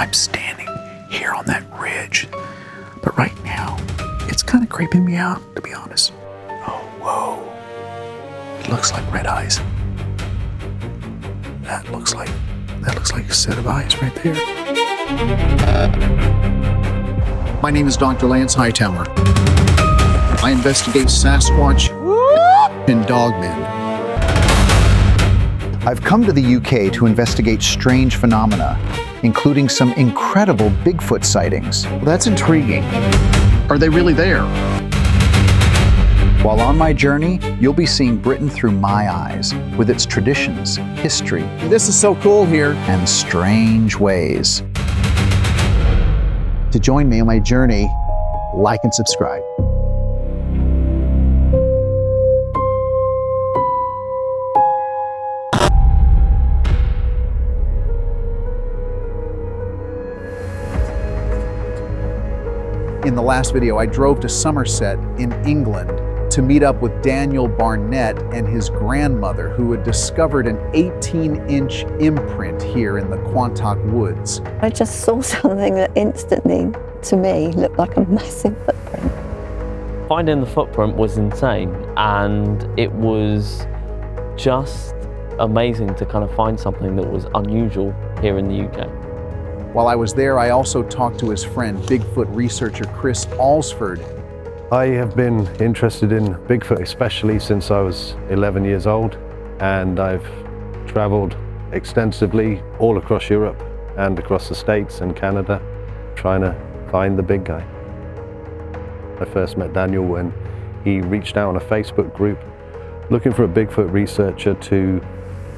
I'm standing here on that ridge, but right now, it's kind of creeping me out, to be honest. Oh, whoa. It looks like red eyes. That looks like a set of eyes right there. My name is Dr. Lance Hightower. I investigate Sasquatch and dogmen. I've come to the UK to investigate strange phenomena, including some incredible Bigfoot sightings. Well, that's intriguing. Are they really there? While on my journey, you'll be seeing Britain through my eyes, with its traditions, history. This is so cool here. And strange ways. To join me on my journey, like and subscribe. In the last video, I drove to Somerset in England to meet up with Daniel Barnett and his grandmother, who had discovered an 18-inch imprint here in the Quantock woods. I just saw something that instantly, to me, looked like a massive footprint. Finding the footprint was insane, and it was just amazing to kind of find something that was unusual here in the UK. While I was there, I also talked to his friend, Bigfoot researcher Chris Alsford. I have been interested in Bigfoot, especially since I was 11 years old, and I've traveled extensively all across Europe and across the States and Canada, trying to find the big guy. I first met Daniel when he reached out on a Facebook group looking for a Bigfoot researcher to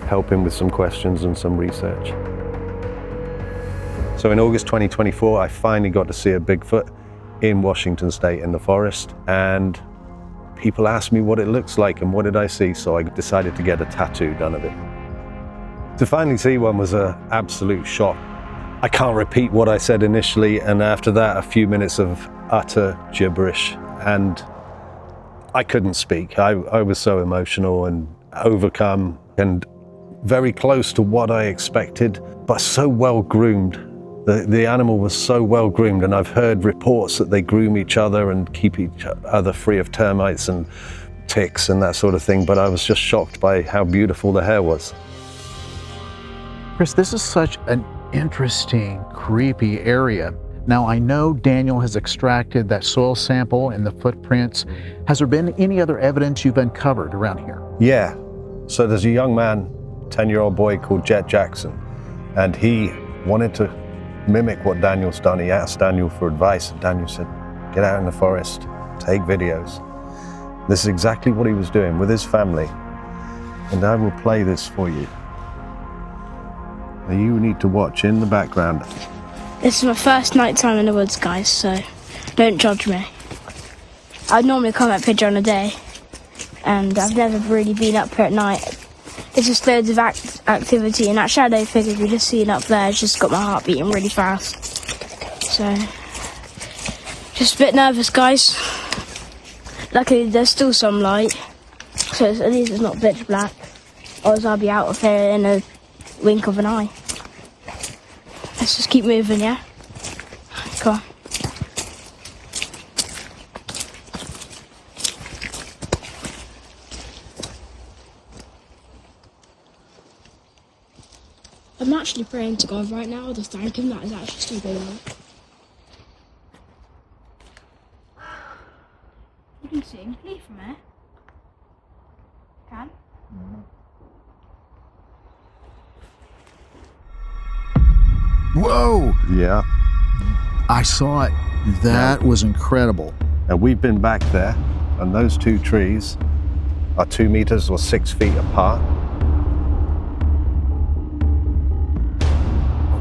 help him with some questions and some research. So in August 2024, I finally got to see a Bigfoot in Washington State in the forest, and people asked me what it looks like and what did I see, so I decided to get a tattoo done of it. To finally see one was an absolute shock. I can't repeat what I said initially, and after that, a few minutes of utter gibberish, and I couldn't speak. I was so emotional and overcome and very close to what I expected, but so well groomed. The animal was so well groomed, and I've heard reports that they groom each other and keep each other free of termites and ticks and that sort of thing, but I was just shocked by how beautiful the hair was. Chris, this is such an interesting, creepy area. Now, I know Daniel has extracted that soil sample and the footprints. Has there been any other evidence you've uncovered around here? Yeah, so there's a young man, 10-year-old boy called Jet Jackson, and he wanted to mimic what Daniel's done. He asked Daniel for advice, and Daniel said, get out in the forest, take videos. This is exactly what he was doing with his family, and I will play this for you. Now you need to watch in the background. This is my first night time in the woods, guys, so don't judge me. I'd normally come at Pidge on a day, and I've never really been up here at night. It's just loads of activity, and that shadow figure you're just seeing up there has just got my heart beating really fast. So, just a bit nervous, guys. Luckily, there's still some light, so at least it's not pitch black. Otherwise, I'll be out of here in a wink of an eye. Let's just keep moving, yeah? Come on. I'm actually praying to God right now to thank him that is actually still going on. You can see him clear from here. Can? Whoa! Yeah. I saw it. That was incredible. And we've been back there, and those two trees are 2 meters or 6 feet apart.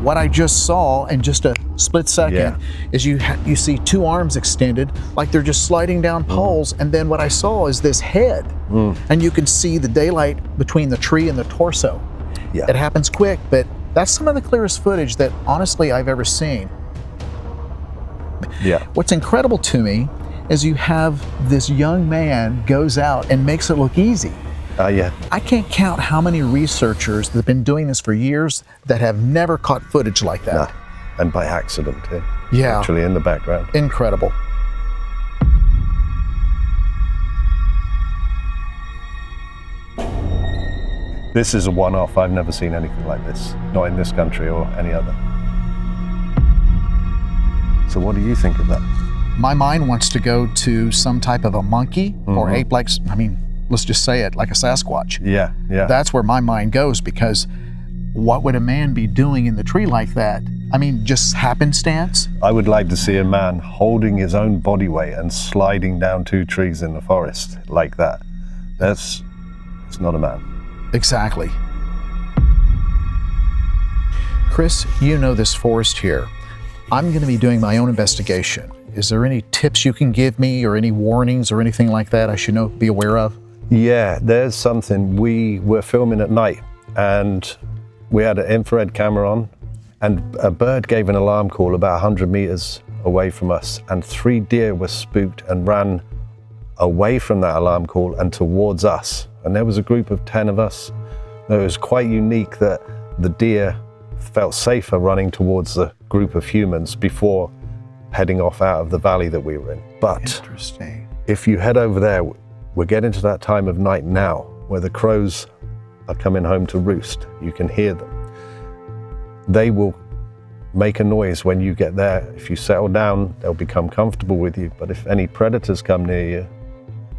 What I just saw in just a split second is you see two arms extended like they're just sliding down poles, and then what I saw is this head, and you can see the daylight between the tree and the torso. Yeah. It happens quick, but that's some of the clearest footage that honestly I've ever seen. Yeah. What's incredible to me is you have this young man goes out and makes it look easy. Yeah. I can't count how many researchers that have been doing this for years that have never caught footage like that. and by accident here. Yeah. Actually in the background. Incredible. This is a one-off. I've never seen anything like this, not in this country or any other. So what do you think of that? My mind wants to go to some type of a monkey or ape, like, I mean, let's just say it, like a Sasquatch. Yeah, yeah. That's where my mind goes, because what would a man be doing in the tree like that? I mean, just happenstance? I would like to see a man holding his own body weight and sliding down 2 trees in the forest like that. It's not a man. Exactly. Chris, you know this forest here. I'm going to be doing my own investigation. Is there any tips you can give me, or any warnings or anything like that I should be aware of? Yeah, there's something. We were filming at night and we had an infrared camera on, and a bird gave an alarm call about 100 meters away from us, and 3 deer were spooked and ran away from that alarm call and towards us. And there was a group of 10 of us. It was quite unique that the deer felt safer running towards the group of humans before heading off out of the valley that we were in. But Interesting. if you head over there, we're getting to that time of night now where the crows are coming home to roost. You can hear them. They will make a noise when you get there. If you settle down, they'll become comfortable with you. But if any predators come near you,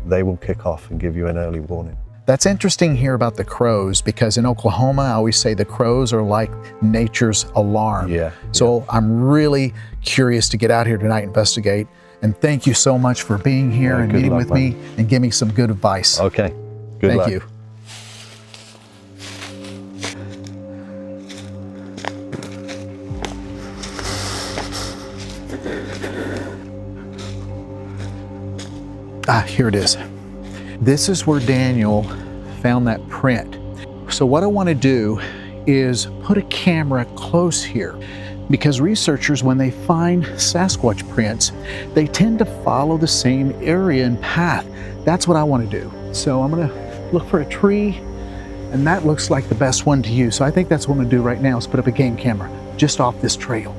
they will kick off and give you an early warning. That's interesting here about the crows, because in Oklahoma, I always say the crows are like nature's alarm. Yeah. So I'm really curious to get out here tonight and investigate. And thank you so much for being here and good meeting luck, with man. me and giving me some good advice. Okay, good Thank luck. you. Here it is. This is where Daniel found that print. So what I want to do is put a camera close here, because researchers, when they find Sasquatch prints, they tend to follow the same area and path. That's what I want to do. So I'm going to look for a tree, and that looks like the best one to use. So I think that's what I'm going to do right now, is put up a game camera just off this trail.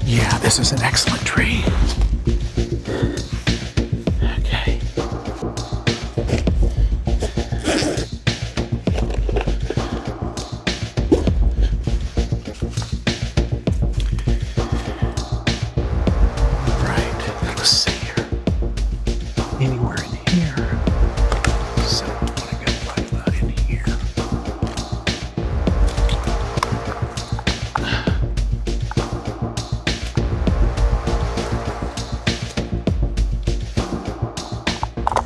Yeah, this is an excellent tree. Okay. Right, let's see here. Anywhere in here. So I'm gonna go right about in here.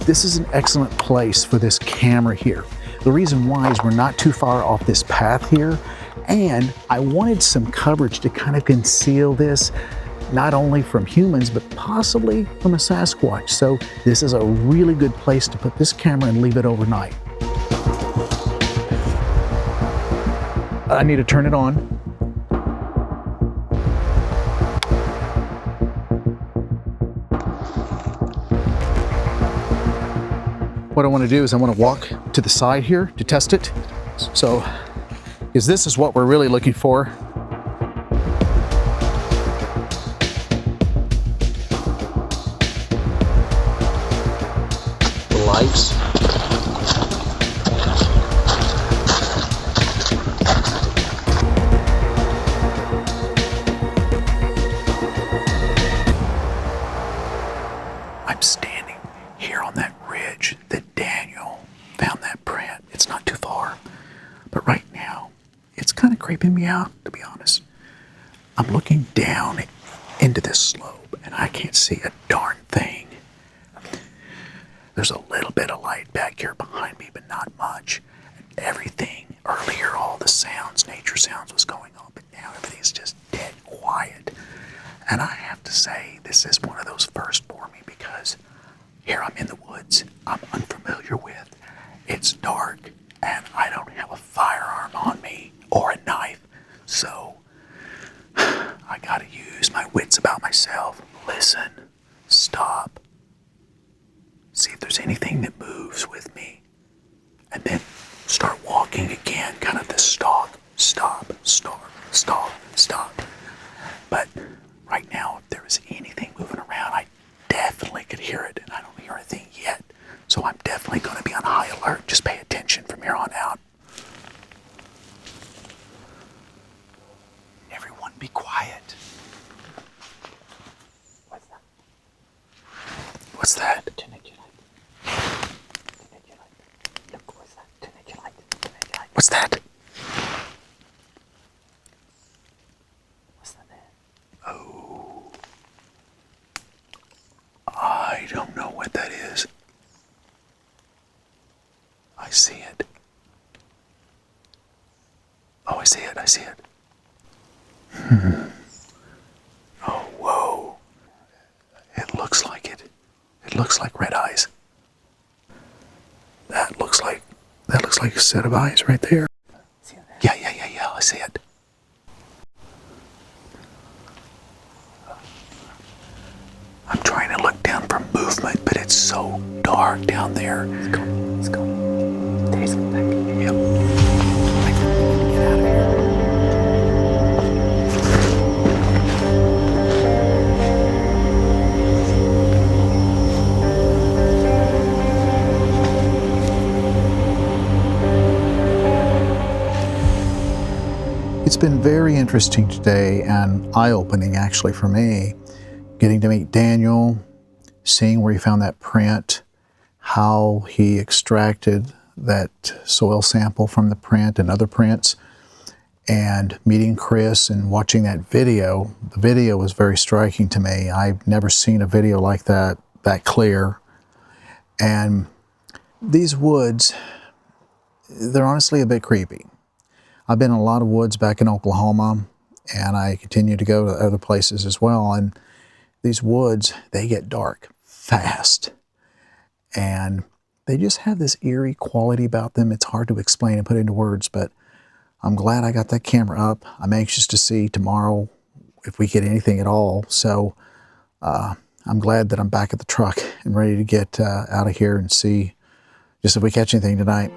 This is an excellent place for this camera here. The reason why is we're not too far off this path here, and I wanted some coverage to kind of conceal this, not only from humans, but possibly from a Sasquatch. So this is a really good place to put this camera and leave it overnight. I need to turn it on. What I want to do is I want to walk to the side here to test it. So, because this is what we're really looking for. The lights. I'm standing here on that ridge that Daniel found that print. It's not too far, but right now it's kind of creeping me out, to be honest. I'm looking down into this slope and I can't see a darn thing. There's a little bit of light back here behind me, but not much. And everything earlier, all the sounds, nature sounds was going on, but now everything's just dead quiet. And I have to say, this is one of those first for me, because here I'm in the woods I'm unfamiliar with. It's dark and I don't have a firearm on me or a knife. So I gotta use my wits about myself. Listen, stop, see if there's anything that moves with me, and then start walking again, kind of the stalk stop, stop, stop, stop. But right now, if there was anything moving around, I definitely could hear it, and I don't hear anything yet. So I'm definitely going to be on high alert. Just pay attention from here on out. Everyone be quiet. What's that? What's that? Turn it your light. Turn it your light. Look, what's that? Turn it your light. Turn it your light. What's that? What's that there? Oh. I don't know what that is. I see it. Oh, I see it. I see it. Oh, whoa. It looks like it. It looks like red eyes. That looks like a set of eyes right there. Yeah, I see it. I'm trying to look down for movement, but it's so dark down there. It's gone. It's gone. There's it back. Yep. I need to get out of here. It's been very interesting today and eye-opening actually for me, getting to meet Daniel, seeing where he found that print, how he extracted that soil sample from the print and other prints, and meeting Chris and watching that video. The video was very striking to me. I've never seen a video like that clear. And these woods, they're honestly a bit creepy. I've been in a lot of woods back in Oklahoma, and I continue to go to other places as well. And these woods, they get dark fast. And they just have this eerie quality about them. It's hard to explain and put into words, but I'm glad I got that camera up. I'm anxious to see tomorrow if we get anything at all. So I'm glad that I'm back at the truck and ready to get out of here and see just if we catch anything tonight.